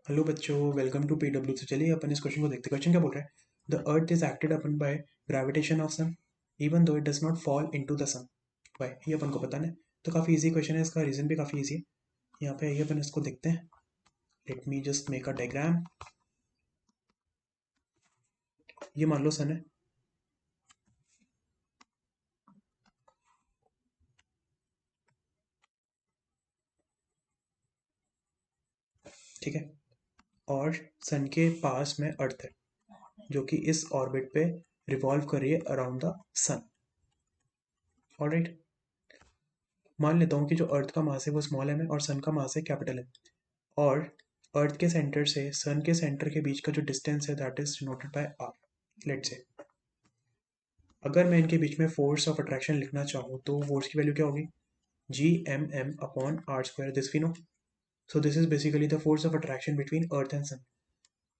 Hello बच्चों, welcome to PW. तो चलिए अपन इस क्वेश्चन को देखते हैं। क्वेश्चन क्या बोल रहा है? The earth is acted upon by gravitation of sun even though it does not fall into the sun. By, ये अपन को पता है। तो काफ़ी इजी क्वेश्चन है, इसका रीजन भी काफ़ी इजी है। यहाँ पे आइए अपन इसको देखते हैं। Let me just make a diagram. ये मान लो सन है, ठीक है। और सन के पास में अर्थ है जो कि इस ऑर्बिट पे रिवॉल्व कर रही है अराउंड द सन। ऑलराइट, मान लेता हूँ कि जो अर्थ का मास है वो स्मॉल एम है और सन का मास है कैपिटल एम। और अर्थ के सेंटर से सन के सेंटर के बीच का जो डिस्टेंस है that is denoted by R. Let say अगर मैं इनके बीच में फोर्स ऑफ अट्रैक्शन लिखना चाहूँ तो फोर्स की वैल्यू क्या होगी? G M M upon R square, this we know. So this is basically the force of attraction between earth and sun.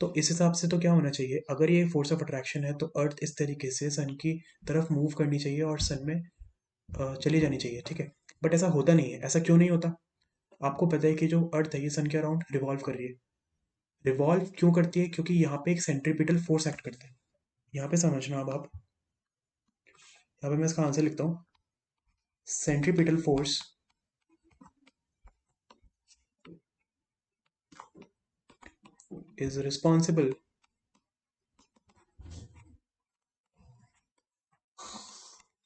तो इस हिसाब से तो क्या होना चाहिए, अगर ये फोर्स ऑफ अट्रैक्शन है तो अर्थ इस तरीके से सन की तरफ मूव करनी चाहिए और सन में चली जानी चाहिए, ठीक है। बट ऐसा होता नहीं है। ऐसा क्यों नहीं होता? आपको पता है कि जो अर्थ है ये सन के अराउंड रिवॉल्व कर रही है। रिवॉल्व क्यों करती है? क्योंकि यहाँ पे एक सेंट्रीपिटल फोर्स एक्ट करता है। यहाँ पे समझना अब आप, यहाँ पे मैं इसका आंसर लिखता हूँ। Centripetal force is responsible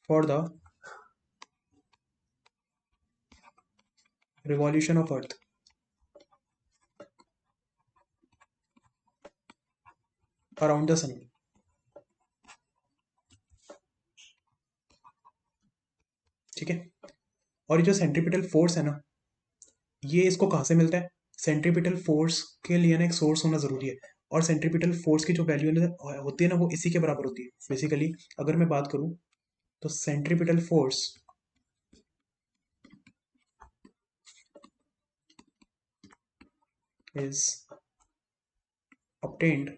for the revolution of earth। around the sun। ठीक है। और ये जो सेंट्रीपिटल फोर्स है ना, ये इसको कहाँ से मिलता है? सेंट्रीपिटल फोर्स के लिए ना एक सोर्स होना जरूरी है। और सेंट्रीपिटल फोर्स की जो वैल्यू होती है ना वो इसी के बराबर होती है बेसिकली। अगर मैं बात करूं तो centripetal force is obtained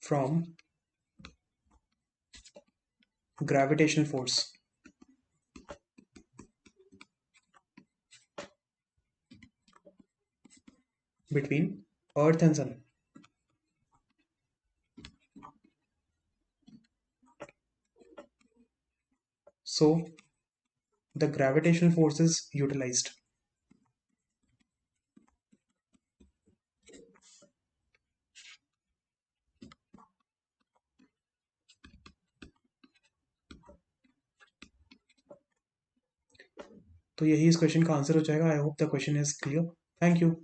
from gravitational force between earth and sun। So the gravitational force is utilized। तो यही इस क्वेश्चन का आंसर हो जाएगा। I hope the question is clear. Thank you.